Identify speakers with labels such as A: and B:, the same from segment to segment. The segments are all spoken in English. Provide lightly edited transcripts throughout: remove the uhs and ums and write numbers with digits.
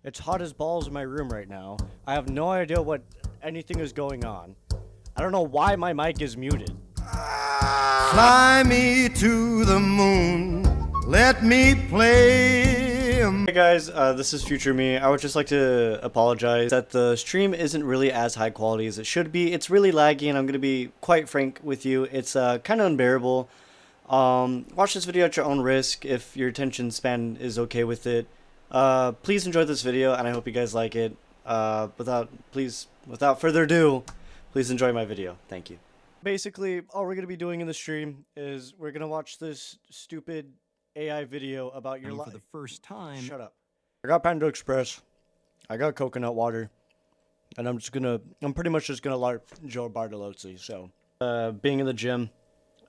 A: It's hot as balls in my room right now. I have no idea what anything is going on. I don't know why my mic is muted.
B: Fly me to the moon, let me play.
A: Hey guys, this is Future Me. I would just like to apologize that the stream isn't really as high quality as it should be. It's really laggy, and I'm going to be quite frank with you. It's kind of unbearable. Watch this video at your own risk if your attention span is okay with it. Please enjoy this video, and I hope you guys like it. Without further ado, please enjoy my video. Thank you. Basically, all we're going to be doing in the stream is we're going to watch this stupid AI video about your life.
C: For the first time.
A: Shut up. I got Panda Express. I got coconut water. And I'm pretty much just gonna LARP Joe Bartolozzi. So, being in the gym.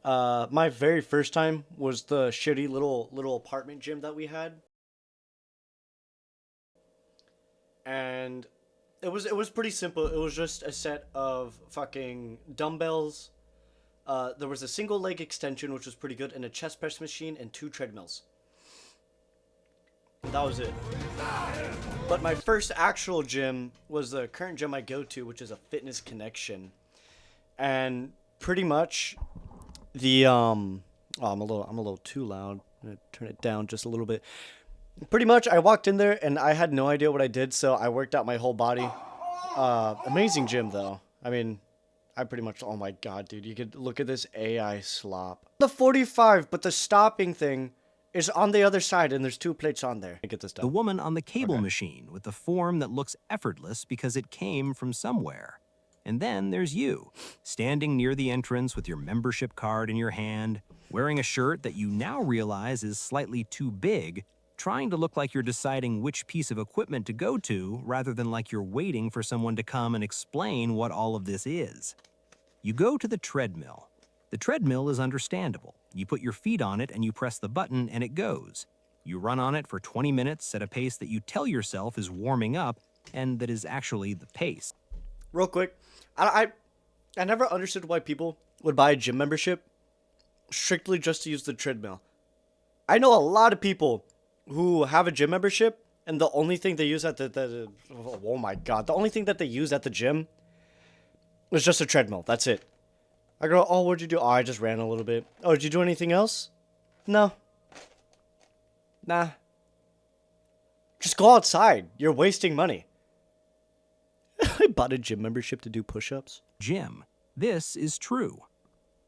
A: My very first time was the shitty little apartment gym that we had. And it was pretty simple. It was just a set of fucking dumbbells. There was a single leg extension, which was pretty good, and a chest press machine and 2 treadmills. That was it. But my first actual gym was the current gym I go to, which is a Fitness Connection. And pretty much the I'm a little too loud. I'm gonna turn it down just a little bit. Pretty much I walked in there and I had no idea what I did, so I worked out my whole body. Amazing gym though. I mean, I pretty much, oh my god, dude, you could look at this AI slop. The 45, but the stopping thing is on the other side, and there's 2 plates on there. Get this done.
C: The woman on the cable machine with the form that looks effortless because it came from somewhere. And then there's you, standing near the entrance with your membership card in your hand, wearing a shirt that you now realize is slightly too big, trying to look like you're deciding which piece of equipment to go to rather than like you're waiting for someone to come and explain what all of this is. You go to the treadmill. The treadmill is understandable. You put your feet on it and you press the button and it goes. You run on it for 20 minutes at a pace that you tell yourself is warming up and that is actually the pace.
A: Real quick, I never understood why people would buy a gym membership strictly just to use the treadmill. I know a lot of people who have a gym membership and the only thing they use at the oh my god, the only thing that they use at the gym was just a treadmill. That's it. I go, oh, what'd you do? Oh, I just ran a little bit. Oh, did you do anything else? No. Nah. Just go outside. You're wasting money. I bought a gym membership to do push-ups.
C: Gym. This is true.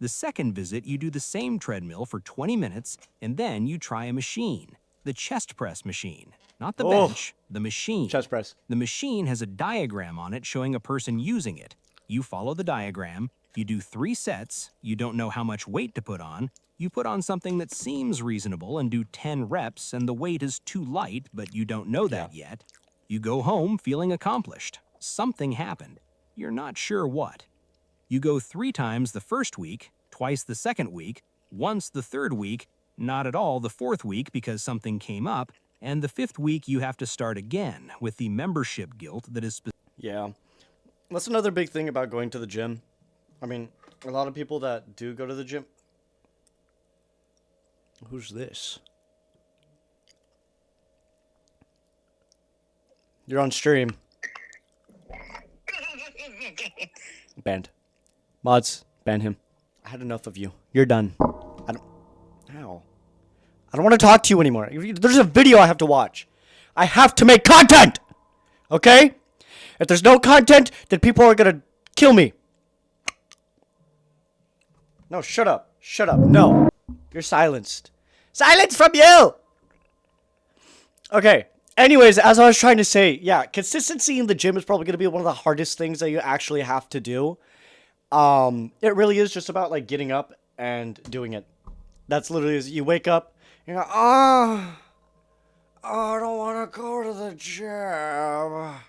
C: The second visit, you do the same treadmill for 20 minutes, and then you try a machine. The chest press machine. Not the bench, the machine.
A: Chest press.
C: The machine has a diagram on it showing a person using it. You follow the diagram, you do 3 sets, you don't know how much weight to put on, you put on something that seems reasonable and do 10 reps and the weight is too light, but you don't know that yet. You go home feeling accomplished. Something happened. You're not sure what. You go 3 times the first week, twice the second week, once the third week, not at all the 4th week because something came up, and the 5th week you have to start again with the membership guilt that is
A: Yeah. That's another big thing about going to the gym. I mean, a lot of people that do go to the gym. Who's this? You're on stream. Banned. Mods, ban him. I had enough of you. You're done. I don't want to talk to you anymore. There's a video I have to watch. I have to make content! Okay? If there's no content, then people are gonna kill me. No, shut up. Shut up. No. You're silenced. Silence from you! Okay. Anyways, as I was trying to say, yeah, consistency in the gym is probably gonna be one of the hardest things that you actually have to do. It really is just about, like, getting up and doing it. That's literally, you wake up, you're like, oh, I don't want to go to the gym.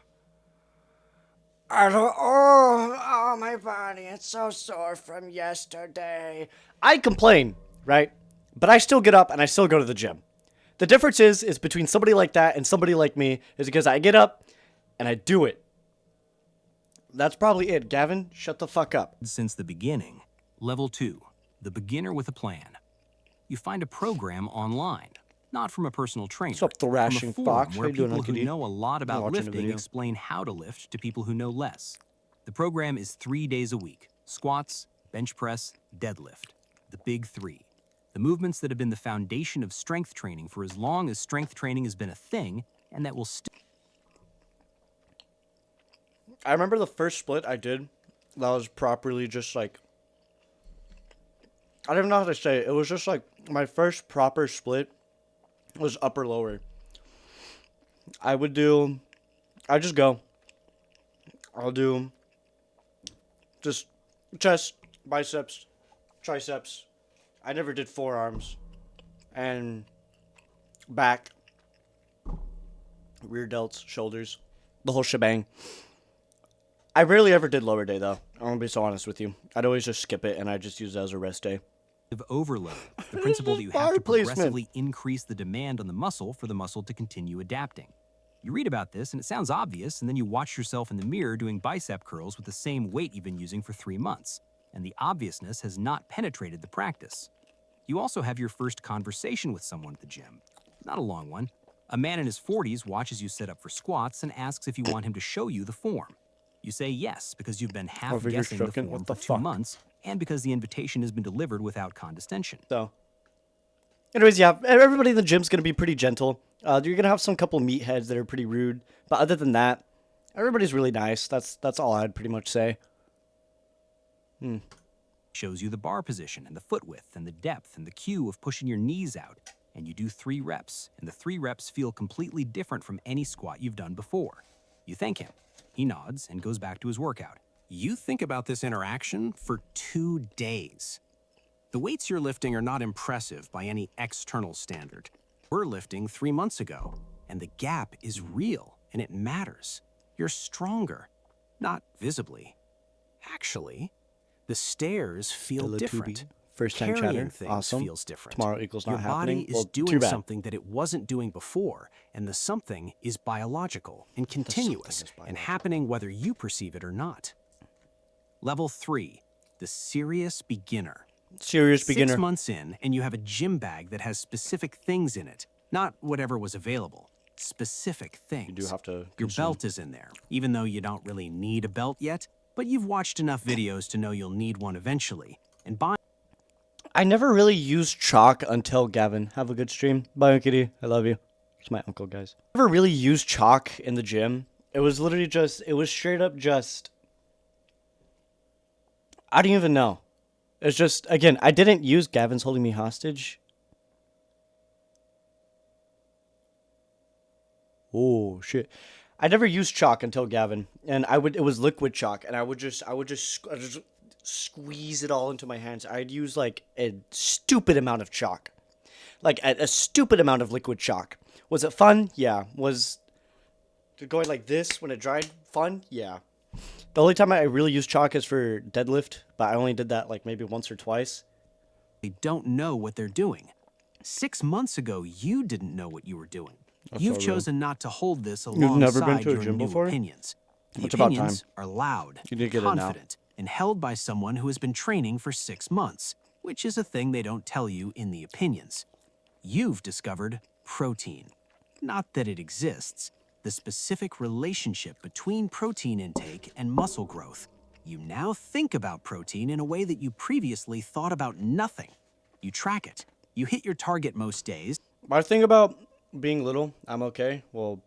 A: Oh, my body, it's so sore from yesterday. I complain, right? But I still get up and I still go to the gym. The difference is between somebody like that and somebody like me is because I get up and I do it. That's probably it. Gavin, shut the fuck up.
C: Since the beginning. Level 2, the beginner with a plan. You find a program online. not from a personal trainer.
A: What's up, Thrashing
C: from a forum
A: Fox? How
C: where
A: you doing,
C: people who
A: Uncle D?
C: know a lot about
A: watching the
C: lifting
A: video.
C: explain how to lift to people who know less. The program is 3 days a week: squats, bench press, deadlift. The big three. The movements that have been the foundation of strength training for as long as strength training has been a thing, and that will still.
A: I remember the first split I did that was properly just like, I don't even know how to say it. It was just like my first proper split was upper lower. I just go. I'll do just chest, biceps, triceps. I never did forearms and back, rear delts, shoulders, the whole shebang. I rarely ever did lower day though. I'm gonna be so honest with you. I'd always just skip it and I just use it as a rest day.
C: Of overload, the principle that you have
A: Bar
C: to
A: placement.
C: progressively increase the demand on the muscle for the muscle to continue adapting. You read about this and it sounds obvious, and then you watch yourself in the mirror doing bicep curls with the same weight you've been using for 3 months, and the obviousness has not penetrated the practice. You also have your first conversation with someone at the gym. Not a long one. A man in his 40s watches you set up for squats and asks if you want him to show you the form. You say yes because you've been
A: Over here
C: half-guessing the
A: stroking?
C: form
A: What
C: for
A: the
C: 2
A: fuck?
C: months, and because the invitation has been delivered without condescension.
A: So, anyways, yeah, everybody in the gym's gonna be pretty gentle. You're gonna have some couple meatheads that are pretty rude, but other than that, everybody's really nice. That's all I'd pretty much say.
C: Shows you the bar position and the foot width and the depth and the cue of pushing your knees out. And you do 3 reps, and the 3 reps feel completely different from any squat you've done before. You thank him. He nods and goes back to his workout. You think about this interaction for 2 days. The weights you're lifting are not impressive by any external standard. We're lifting 3 months ago, and the gap is real, and it matters. You're stronger, not visibly. Actually, the stairs feel
A: Teletubby.
C: different.
A: First time
C: Carrying
A: chatter.
C: things
A: Awesome.
C: feels different.
A: Tomorrow equals not
C: Your body
A: happening.
C: is
A: Well, too
C: doing
A: bad.
C: something that it wasn't doing before, and the something is biological and continuous
A: is
C: and happening whether you perceive it or not. Level 3, the serious beginner.
A: Serious
C: 6
A: beginner.
C: months in, and you have a gym bag that has specific things in it, not whatever was available. Specific things.
A: You do have to
C: Your
A: consume.
C: belt is in there, even though you don't really need a belt yet, but you've watched enough videos to know you'll need one eventually. And buying
A: I never really used chalk until Gavin. Have a good stream. Bye, Kitty. I love you. It's my uncle, guys. Never really used chalk in the gym. It was literally just, it was straight up just, I don't even know. It's just, again, I didn't use Gavin's holding me hostage. Oh, shit. I never used chalk until Gavin, and it was liquid chalk, and I would just squeeze it all into my hands. I'd use like a stupid amount of chalk, like a stupid amount of liquid chalk. Was it fun? Yeah. Was going like this when it dried fun? Yeah. The only time I really use chalk is for deadlift, but I only did that like maybe once or twice.
C: they don't know what they're doing. 6 months ago, you didn't know what you were doing. You've
A: so real.
C: chosen not to hold this
A: never been
C: alongside
A: to a
C: your
A: gym
C: new
A: before?
C: opinions. The
A: It's about
C: opinions are loud,
A: You need to get it now.
C: confident, and held by someone who has been training for 6 months, which is a thing they don't tell you in the opinions. You've discovered protein. Not that it exists, the specific relationship between protein intake and muscle growth. You now think about protein in a way that you previously thought about nothing. You track it. You hit your target most days.
A: My thing about being little, I'm okay. Well,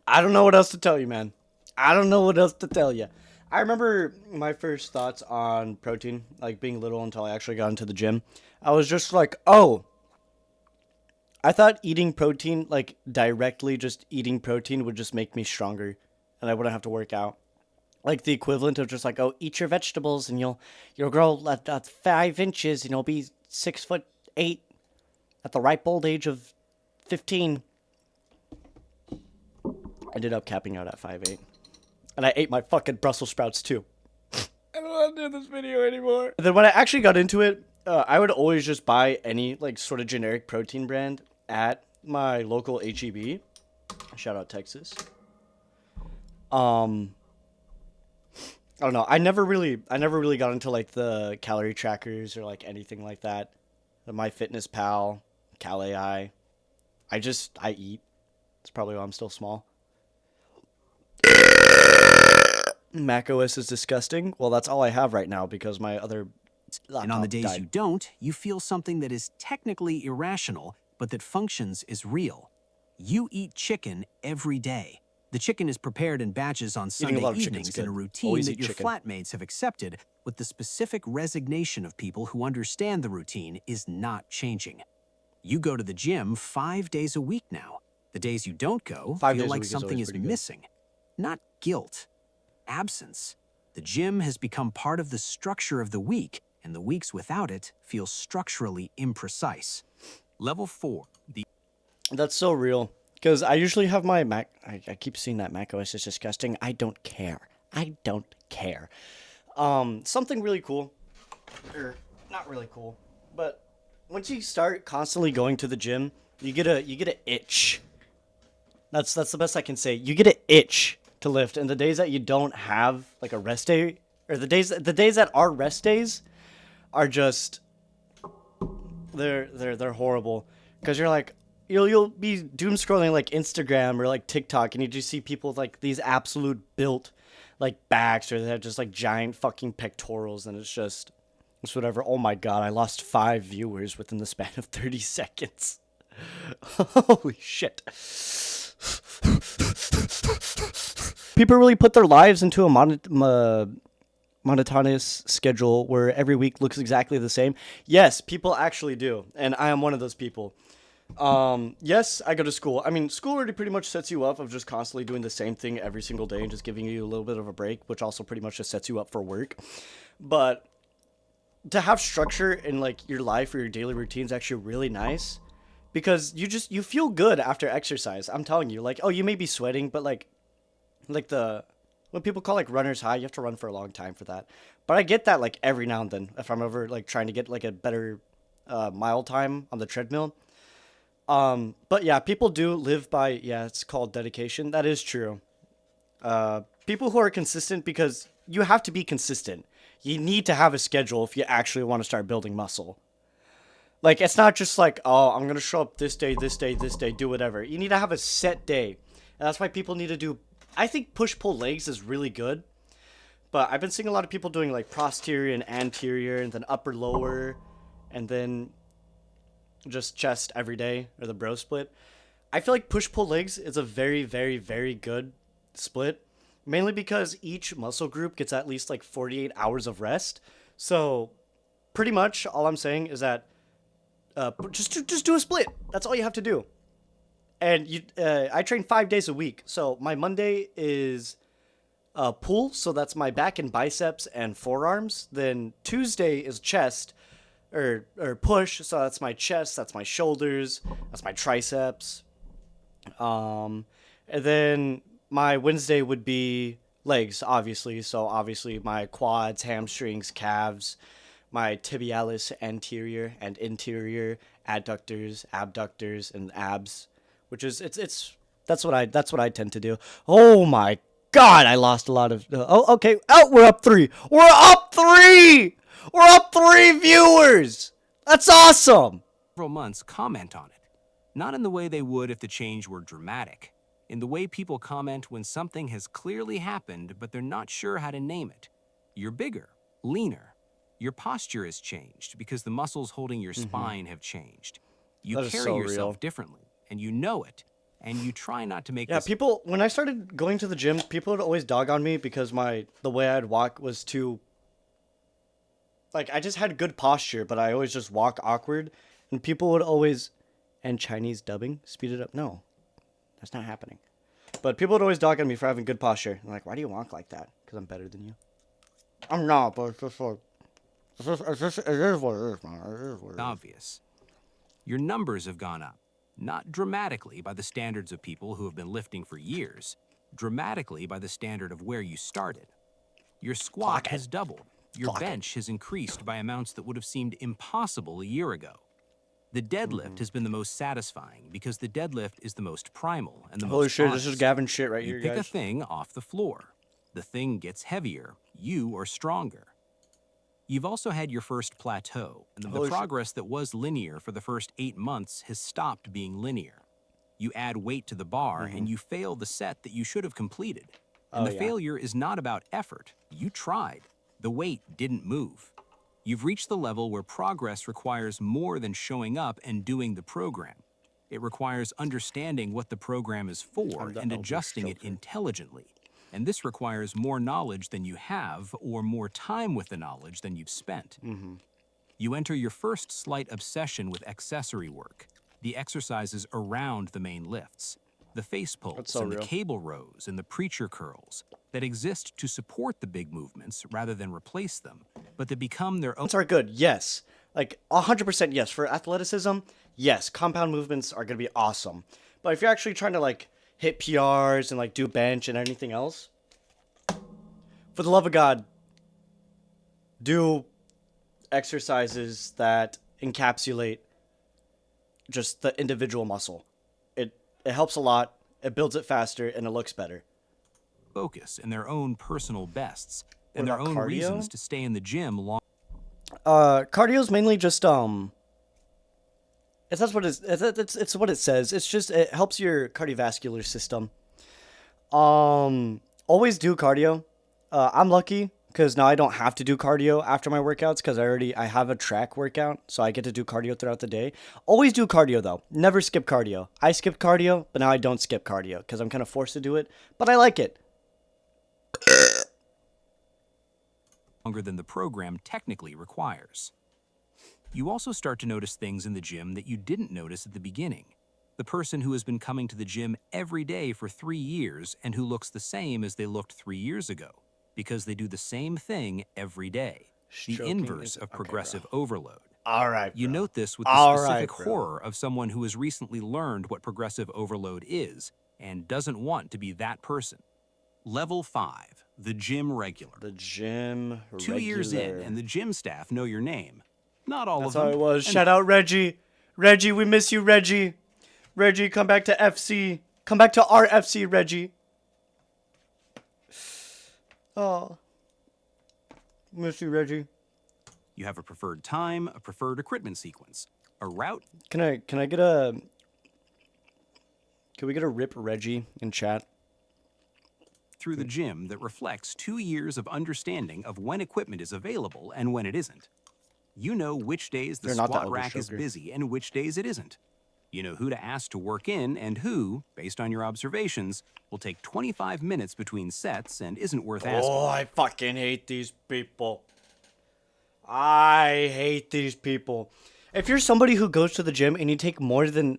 A: I don't know what else to tell you, man. I don't know what else to tell you. I remember my first thoughts on protein, like being little until I actually got into the gym. I was just like, oh, I thought eating protein, like directly just eating protein would just make me stronger and I wouldn't have to work out. Like the equivalent of just like, oh, eat your vegetables and you'll grow at 5 inches and you'll be 6'8" at the ripe old age of 15. Ended up capping out at 5'8". And I ate my fucking Brussels sprouts too. I don't want to do this video anymore. And then when I actually got into it, I would always just buy any like sort of generic protein brand at my local HEB. Shout out Texas. I don't know. I never really got into like the calorie trackers or like anything like that. MyFitnessPal, CalAI. I eat. That's probably why I'm still small. macOS is disgusting. Well, that's all I have right now because my other laptop
D: And on the days
A: died.
D: you don't, you feel something that is technically irrational, but that functions as real. You eat chicken every day. The chicken is prepared in batches on
A: Eating a
D: Sunday
A: lot of chicken's
D: evenings in a
A: good.
D: routine
A: Always
D: that
A: eat
D: your
A: chicken.
D: flatmates have accepted with the specific resignation of people who understand the routine is not changing. You go to the gym 5 days a week now. The days you don't go
A: 5 days
D: feel
A: a
D: like
A: week is
D: something
A: always
D: is
A: pretty good.
D: missing. Not guilt, absence. The gym has become part of the structure of the week, and the weeks without it feel structurally imprecise.
C: Level 4. The
A: That's so real. Because I usually have my Mac. I keep seeing that macOS is disgusting. I don't care. I don't care. Something really cool, or not really cool, but once you start constantly going to the gym, you get a itch. That's the best I can say. You get an itch to lift, and the days that you don't have like a rest day, or the days that are rest days, are just they're horrible because you're like you'll be doom scrolling like Instagram or like TikTok and you just see people with like these absolute built like backs or they have just like giant fucking pectorals and it's whatever. Oh my god, I lost 5 viewers within the span of 30 seconds. Holy shit. People really put their lives into a monotonous schedule where every week looks exactly the same. Yes, people actually do, and I am one of those people. Yes, I go to school. I mean, school already pretty much sets you up of just constantly doing the same thing every single day and just giving you a little bit of a break, which also pretty much just sets you up for work. But to have structure in like your life or your daily routine is actually really nice because you feel good after exercise. I'm telling you, like, oh, you may be sweating, but like when people call like runner's high, you have to run for a long time for that. But I get that like every now and then if I'm ever like trying to get like a better mile time on the treadmill. But yeah, people do live by, yeah, it's called dedication. That is true. People who are consistent, because you have to be consistent. You need to have a schedule if you actually want to start building muscle. Like, it's not just like, oh, I'm going to show up this day, this day, this day, do whatever. You need to have a set day. And that's why people need to do, I think push-pull legs is really good. But I've been seeing a lot of people doing like posterior and anterior and then upper lower and then just chest every day or the bro split. I feel like push-pull legs is a very, very, very good split. Mainly because each muscle group gets at least like 48 hours of rest. So pretty much all I'm saying is that just do a split. That's all you have to do. And I train 5 days a week. So my Monday is pull, so that's my back and biceps and forearms. Then Tuesday is chest or push, so that's my chest, that's my shoulders, that's my triceps. And then my Wednesday would be legs, obviously. So obviously my quads, hamstrings, calves, my tibialis anterior and interior, adductors, abductors, and abs, which is that's what I tend to do. Oh my god, I lost a lot of. Oh, okay. Oh, we're up 3. We're up 3. We're up 3 viewers. That's awesome.
C: several months comment on it. Not in the way they would if the change were dramatic. In the way people comment when something has clearly happened, but they're not sure how to name it. You're bigger, leaner. Your posture has changed because the muscles holding your spine have changed. You
A: That is
C: carry
A: so
C: yourself
A: real.
C: differently, and you know it. And you try not to make
A: Yeah,
C: this
A: people. When I started going to the gym, people would always dog on me because the way I'd walk was too. Like, I just had good posture, but I always just walk awkward, and people would always, and Chinese dubbing, speed it up. No, that's not happening. But people would always dog on me for having good posture. I'm like, why do you walk like that? Because I'm better than you. I'm not, but it's just like, it is what it is, man. It is what it is.
C: obvious. Your numbers have gone up, not dramatically by the standards of people who have been lifting for years, dramatically by the standard of where you started. Your squat
A: Clock it.
C: has doubled. Your
A: Clock it.
C: bench has increased by amounts that would have seemed impossible a year ago. The deadlift has been the most satisfying because the deadlift is the most primal and the
A: Holy
C: most
A: shit, this is
C: honest.
A: Gavin shit right
C: You
A: here,
C: pick a
A: guys.
C: thing off the floor. The thing gets heavier. You are stronger. You've also had your first plateau, and the
A: Holy shit.
C: progress that was linear for the first 8 months has stopped being linear. You add weight to the bar, and you fail the set that you should have completed. And
A: Oh,
C: the
A: yeah.
C: failure is not about effort. You tried. The weight didn't move. You've reached the level where progress requires more than showing up and doing the program. It requires understanding what the program is for
A: I'm the
C: and
A: elder
C: adjusting it
A: chauffeur.
C: intelligently. And this requires more knowledge than you have or more time with the knowledge than you've spent. You enter your first slight obsession with accessory work, the exercises around the main lifts, the face pulls
A: so
C: and the
A: real.
C: cable rows and the preacher curls that exist to support the big movements rather than replace them, but that become their own.
A: Movements are good, yes. Like 100% yes. For athleticism, yes, compound movements are gonna be awesome. But if you're actually trying to like hit PRs and like do bench and anything else, for the love of God, do exercises that encapsulate just the individual muscle. It helps a lot. It builds it faster and it looks better.
C: Focus and their own personal bests and
A: What
C: their
A: about
C: own
A: cardio?
C: reasons to stay in the gym long.
A: Cardio's mainly just It's what it's what it says. It's just it helps your cardiovascular system. Always do cardio. I'm lucky because now I don't have to do cardio after my workouts because I have a track workout, so I get to do cardio throughout the day. Always do cardio though. Never skip cardio. I skipped cardio, but now I don't skip cardio because I'm kind of forced to do it, but I like it.
C: Longer than the program technically requires. You also start to notice things in the gym that you didn't notice at the beginning. The person who has been coming to the gym every day for 3 years and who looks the same as they looked 3 years ago because they do the same thing every day. The
A: Stroking
C: inverse
A: is-
C: of
A: okay,
C: progressive overload.
A: All right.
C: You
A: bro.
C: note this with the
A: All
C: specific
A: right, bro.
C: horror of someone who has recently learned what progressive overload is and doesn't want to be that person. Level 5, the gym regular.
A: The gym.
C: 2 years in,
A: regular.
C: and the gym staff know your name. Not all
A: That's
C: of them.
A: how it was.
C: and
A: Shout out Reggie. Reggie, we miss you, Reggie. Reggie, come back to FC. Come back to our FC, Reggie. Oh. Miss you, Reggie.
C: You have a preferred time, a preferred equipment sequence, a route.
A: Can I get a Can we get a rip Reggie in chat?
C: Through the gym that reflects 2 years of understanding of when equipment is available and when it isn't. You know which days the
A: They're not the
C: squat
A: elder
C: rack is
A: choker.
C: busy and which days it isn't. You know who to ask to work in and who, based on your observations, will take 25 minutes between sets and isn't worth asking.
A: Oh, I fucking hate these people. I hate these people. If you're somebody who goes to the gym and you take more than,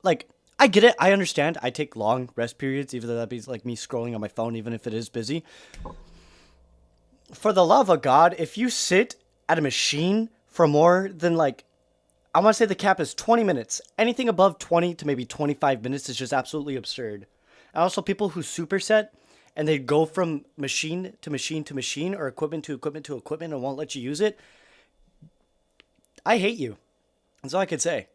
A: like, I get it. I understand. I take long rest periods, even though that be like me scrolling on my phone, even if it is busy. For the love of God, if you sit at a machine for more than like, I want to say the cap is 20 minutes. Anything above 20 to maybe 25 minutes is just absolutely absurd. And also people who superset and they go from machine to machine to machine or equipment to equipment to equipment and won't let you use it. I hate you. That's all I could say.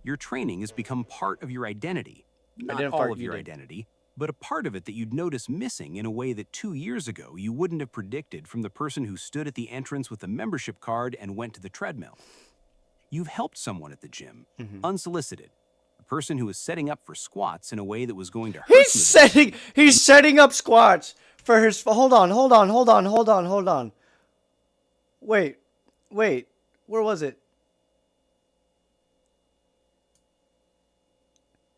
C: Your training has become part of your identity. Not
A: didn't
C: all
A: fart,
C: of
A: you
C: your
A: did.
C: identity, but a part of it that you'd notice missing in a way that 2 years ago you wouldn't have predicted from the person who stood at the entrance with a membership card and went to the treadmill. You've helped someone at the gym, unsolicited. A person who was setting up for squats in a way that was going to hurt
A: He's setting up squats for his hold on. Wait. Where was it?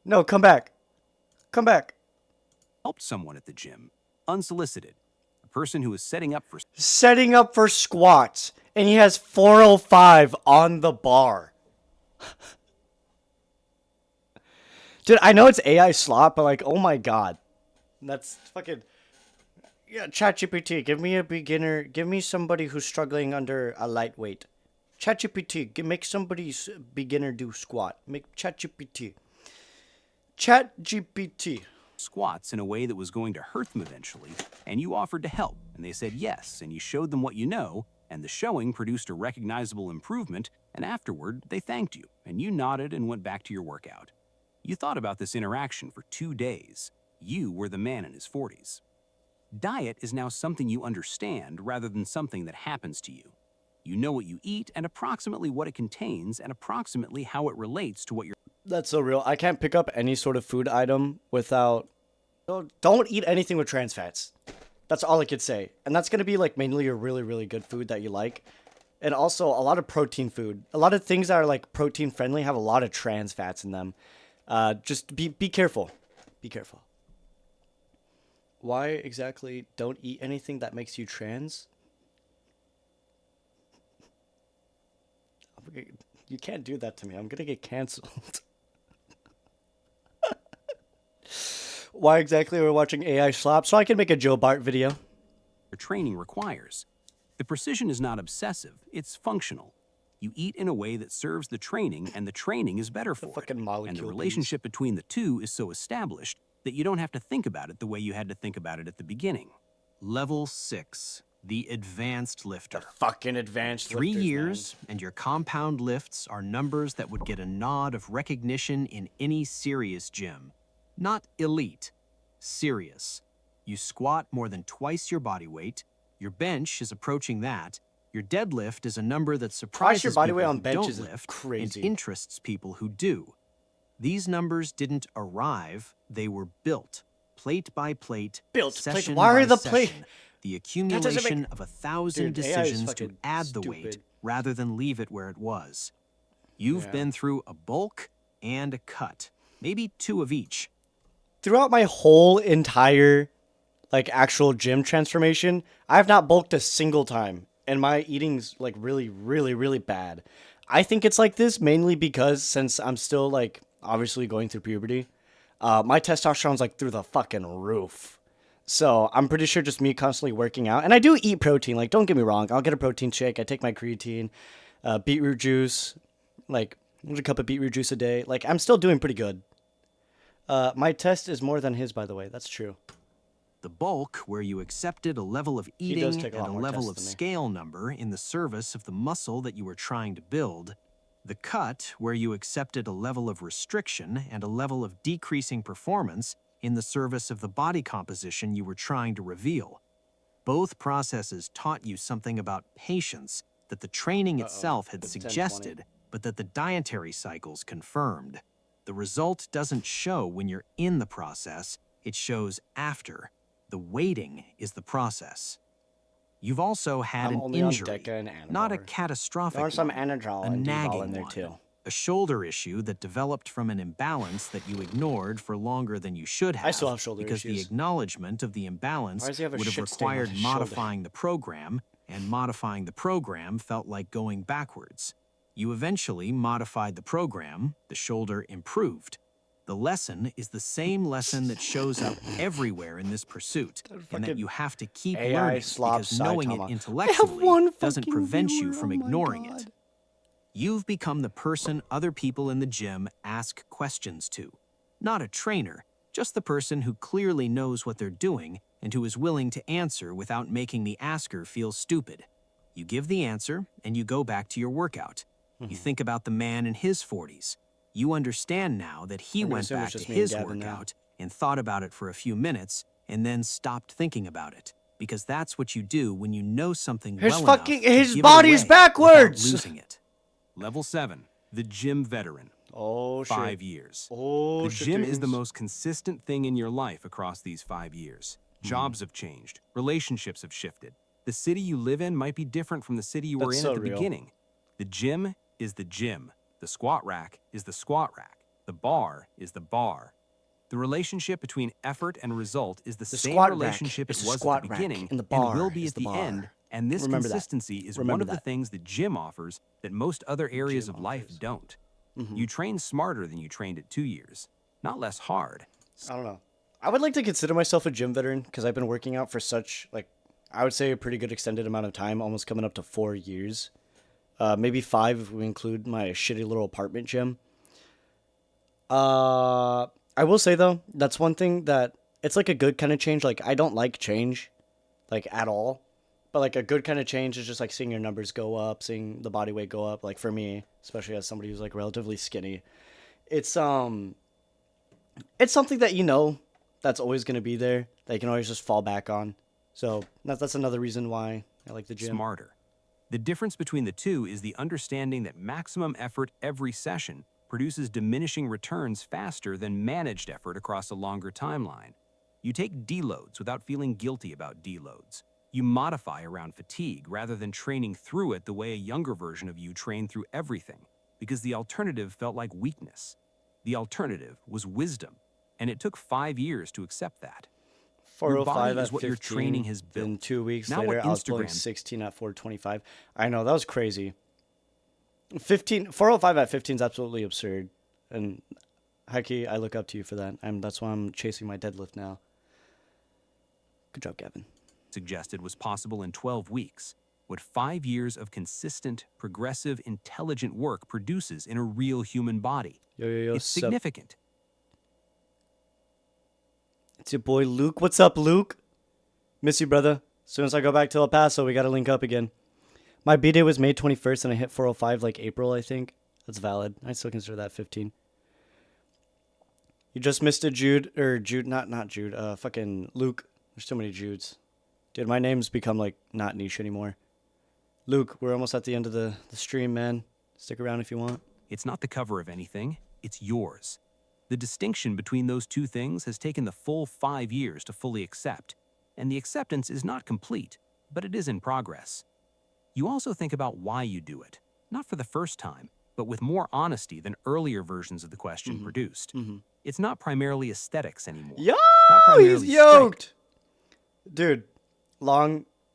A: No, come back.
C: helped someone at the gym, unsolicited. A person who was setting up for
A: Setting up for squats and he has 405 on the bar. Dude, I know it's AI slot, but like, oh my god. That's fucking... Yeah, ChatGPT, give me a beginner, give me somebody who's struggling under a lightweight. ChatGPT, make somebody's beginner do squat. Make ChatGPT. ChatGPT.
C: squats in a way that was going to hurt them eventually, and you offered to help, and they said yes, and you showed them what you know, and the showing produced a recognizable improvement, and afterward, they thanked you, and you nodded and went back to your workout. You thought about this interaction for 2 days. You were the man in his 40s. Diet is now something you understand rather than something that happens to you. You know what you eat and approximately what it contains and approximately how it relates to what you're.
A: That's so real. I can't pick up any sort of food item without. Don't eat anything with trans fats. That's all I could say. And that's going to be like mainly a really, really good food that you like. And also a lot of protein food. A lot of things that are like protein friendly have a lot of trans fats in them. Just be careful. Be careful. Why exactly don't eat anything that makes you trans? You can't do that to me. I'm going to get canceled. Why exactly are we watching AI slop? So I can make a Joe Bart video.
C: Your training requires. The precision is not obsessive, it's functional. You eat in a way that serves the training, and the training is better for
A: fucking
C: it.
A: molecule
C: And the
A: bees.
C: relationship between the two is so established that you don't have to think about it the way you had to think about it at the beginning.
D: Level 6, the advanced lifter.
A: Fucking advanced
D: 3
A: lifters,
D: years, and your compound lifts are numbers that would get a nod of recognition in any serious gym. Not elite, serious. You squat more than twice your body weight. Your bench is approaching that. Your deadlift is a number that surprises
A: your body weight
D: people
A: on
D: who
A: benches
D: don't
A: is
D: lift
A: crazy.
D: and interests people who do. These numbers didn't arrive, they were built, plate by plate,
A: Built, plate-
D: session
A: why are
D: by
A: the plate-
D: session. The
A: doesn't
D: accumulation
A: make-
D: of 1,000
A: Dude, AI is
D: decisions to
A: fucking
D: add the weight
A: stupid.
D: rather than leave it where it was. You've
A: Yeah.
D: been through a bulk and a cut, maybe 2 of each.
A: Throughout my whole entire, like, actual gym transformation, I have not bulked a single time. And my eating's, like, really, really, really bad. I think it's like this mainly because since I'm still, like, obviously going through puberty, my testosterone's, like, through the fucking roof. So I'm pretty sure just me constantly working out. And I do eat protein. Like, don't get me wrong. I'll get a protein shake. I take my creatine, beetroot juice, like, a cup of beetroot juice a day. Like, I'm still doing pretty good. My test is more than his, by the way. That's true.
D: The bulk, where you accepted a level of
A: does
D: eating
A: take a
D: and
A: lot
D: a
A: more
D: level
A: tests
D: of
A: than me.
D: scale number in the service of the muscle that you were trying to build. The cut, where you accepted a level of restriction and a level of decreasing performance in the service of the body composition you were trying to reveal. Both processes taught you something about patience that the training itself had
A: It's 10:20.
D: suggested, but that the dietary cycles confirmed. The result doesn't show when you're in the process, it shows after. The waiting is the process. You've also had
A: I'm
D: an
A: only on
D: injury,
A: Deca and
D: not a
A: Anadrol.
D: catastrophic
A: There's some
D: one,
A: Anadrol
D: a
A: and D-ball
D: nagging
A: in there
D: one.
A: too.
D: A shoulder issue that developed from an imbalance that you ignored for longer than you should have.
A: I still have shoulder
D: because the
A: issues.
D: acknowledgement of the imbalance
A: Why does he have a
D: would have
A: shit stain on
D: required
A: his shoulder?
D: modifying the program, and modifying the program felt like going backwards. You eventually modified the program, the shoulder improved. The lesson is the same lesson that shows up everywhere in this pursuit, and that
A: fucking
D: you have to keep
A: AI
D: learning
A: slop
D: because knowing it
A: Saitama.
D: intellectually
A: one
D: doesn't
A: fucking
D: prevent you
A: viewer,
D: from
A: oh my
D: ignoring
A: God.
D: it. You've become the person other people in the gym ask questions to. Not a trainer, just the person who clearly knows what they're doing and who is willing to answer without making the asker feel stupid. You give the answer and you go back to your workout. You think about the man in his 40s. You understand now that he
A: I'm gonna
D: went
A: assume it's
D: back to
A: just me and
D: his
A: Gavin now.
D: workout and thought about it for a few minutes and then stopped thinking about it. Because that's what you do when you know something
A: His
D: well
A: fucking-
D: enough to
A: his
D: give it
A: body's
D: away
A: backwards!
D: without losing it.
C: Level 7, the gym veteran.
A: Oh shit.
C: 5 years.
A: Oh
C: The
A: shit.
C: gym is the
A: dudes.
C: most consistent thing in your life across these 5 years. Jobs have changed. Relationships have shifted. The city you live in might be different from the city you were
A: That's
C: in
A: so
C: at the
A: real.
C: beginning. The gym is the gym. The squat rack is the squat rack. The bar is the bar. The relationship between effort and result is the same
A: squat rack
C: relationship
A: is
C: it
A: the
C: was at
A: squat
C: the
A: rack,
C: beginning
A: and the
C: and
A: bar
C: will be
A: is
C: at
A: the
C: the
A: bar.
C: end. And this
A: Remember that.
C: consistency is one
A: Remember
C: of the
A: that.
C: things the gym offers that most other areas
A: Gym
C: of life
A: offers.
C: don't.
A: Mm-hmm.
C: You train smarter than you trained at 2 years, not less hard.
A: I don't know. I would like to consider myself a gym veteran because I've been working out for such, like, I would say a pretty good extended amount of time, almost coming up to 4 years. Maybe 5 if we include my shitty little apartment gym. I will say, though, that's one thing that it's like a good kind of change. Like, I don't like change, like, at all. But, like, a good kind of change is just, like, seeing your numbers go up, seeing the body weight go up. Like, for me, especially as somebody who's, like, relatively skinny. It's something that you know that's always going to be there, that you can always just fall back on. So that's another reason why I like the gym.
C: Smarter. The difference between the two is the understanding that maximum effort every session produces diminishing returns faster than managed effort across a longer timeline. You take deloads without feeling guilty about deloads. You modify around fatigue rather than training through it the way a younger version of you trained through everything, because the alternative felt like weakness. The alternative was wisdom, and it took 5 years to accept that.
A: 405
C: body is
A: at
C: what
A: 15.
C: your training has
A: Then
C: built.
A: 2 weeks
C: Not
A: later,
C: what
A: I was pulling
C: Instagram-
A: 16 at 425. I know, that was crazy. 405 at 15 is absolutely absurd. And Heike, I look up to you for that. That's why I'm chasing my deadlift now. Good job, Gavin.
C: Suggested was possible in 12 weeks, what 5 years of consistent, progressive, intelligent work produces in a real human body.
A: Yo,
C: It's
A: sup?
C: significant.
A: It's your boy Luke. What's up, Luke? Miss you, brother. As soon as I go back to El Paso, we gotta link up again. My B-day was May 21st, and I hit 405 like April, I think. That's valid. I still consider that 15. You just missed a Jude, not Jude, fucking Luke. There's too many Judes. Dude, my name's become like not niche anymore. Luke, we're almost at the end of the stream, man. Stick around if you want.
C: It's not the cover of anything, it's yours. The distinction between those two things has taken the full 5 years to fully accept, and the acceptance is not complete, but it is in progress. You also think about why you do it, not for the first time, but with more honesty than earlier versions of the question produced. It's not primarily aesthetics anymore.
A: Yo,
C: Not
A: he's
C: primarily
A: yoked. Dude,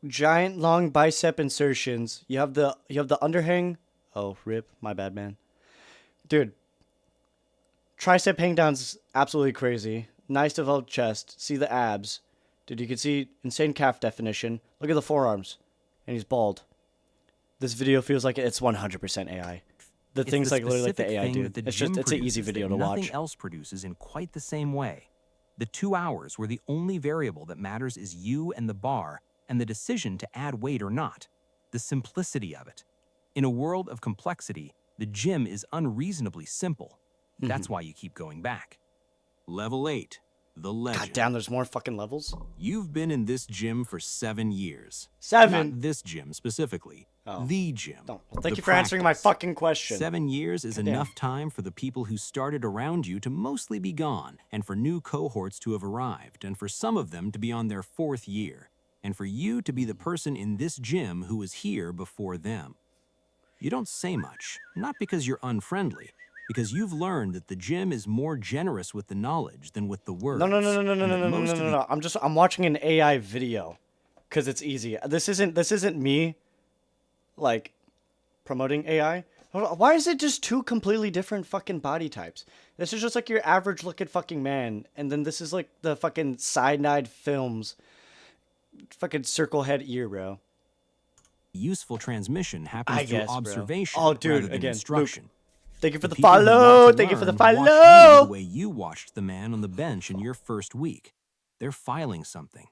A: giant long bicep insertions. You have the underhang. Oh, rip, my bad, man. Dude, tricep hang down's absolutely crazy. Nice developed chest. See the abs. Dude, you can see insane calf definition. Look at the forearms. And he's bald. This video feels like it's 100% AI. The
C: It's
A: things
C: the
A: like literally like the
C: specific
A: AI,
C: thing
A: dude.
C: that the
A: It's just
C: gym
A: it's an easy
C: produces
A: video
C: that
A: to watch.
C: Nothing else produces in quite the same way. The 2 hours where the only variable that matters is you and the bar, and the decision to add weight or not. The simplicity of it. In a world of complexity, the gym is unreasonably simple. That's why you keep going back. Level 8, the legend.
A: God damn, there's more fucking levels.
C: You've been in this gym for 7 years.
A: 7.
C: Not this gym specifically.
A: Oh.
C: The gym.
A: Well, thank
C: The
A: you for answering my
C: practice.
A: fucking question.
C: 7 years is
A: Goddamn.
C: enough time for the people who started around you to mostly be gone, and for new cohorts to have arrived, and for some of them to be on their 4th year, and for you to be the person in this gym who was here before them. You don't say much, not because you're unfriendly, because you've learned that the gym is more generous with the knowledge than with the words.
A: No.
C: and that most of the-
A: I'm watching an AI video because it's easy. This isn't me like promoting AI. Why is it just two completely different fucking body types? This is just like your average looking fucking man, and then this is like the fucking Cyanide Films fucking circle head ear, bro.
C: Useful transmission happens
A: I
C: through
A: guess, bro.
C: observation
A: Oh, dude,
C: rather than
A: again,
C: instruction.
A: Thank you for the
C: people who want
A: follow.
C: to
A: Thank you for the
C: learn watch you
A: follow.
C: the way you watched the man on the bench in your first week. They're filing something.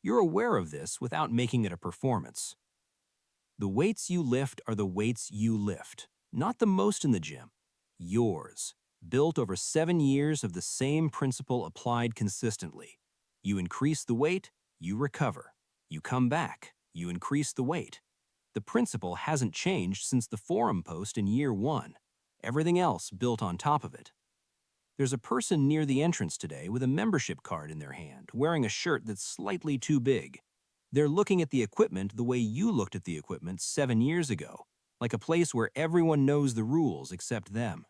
C: You're aware of this without making it a performance. The weights you lift are the weights you lift, not the most in the gym. Yours, built over 7 years of the same principle applied consistently. You increase the weight, you recover. You come back, you increase the weight. The principle hasn't changed since the forum post in year 1. Everything else built on top of it. There's a person near the entrance today with a membership card in their hand, wearing a shirt that's slightly too big. They're looking at the equipment the way you looked at the equipment 7 years ago, like a place where everyone knows the rules except them.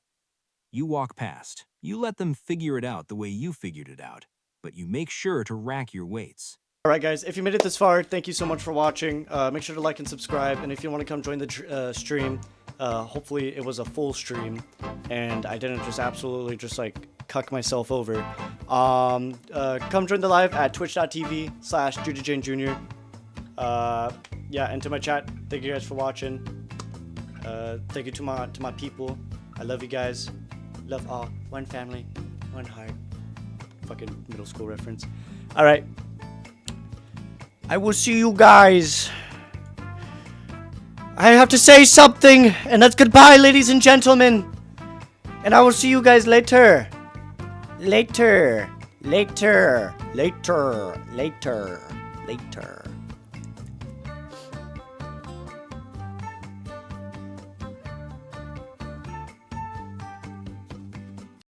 C: You walk past. You let them figure it out the way you figured it out, but you make sure to rack your weights.
A: All right, guys, if you made it this far, thank you so much for watching. Make sure to like and subscribe, and if you want to come join the stream, hopefully it was a full stream, and I didn't just absolutely just like cuck myself over. Come join the live at twitch.tv/JudyJaneJr. Yeah, and to my chat, thank you guys for watching. Thank you to my people. I love you guys. Love all. One family, one heart. Fucking middle school reference. All right. I will see you guys. I have to say something, and that's goodbye, ladies and gentlemen. And I will see you guys later. Later. later.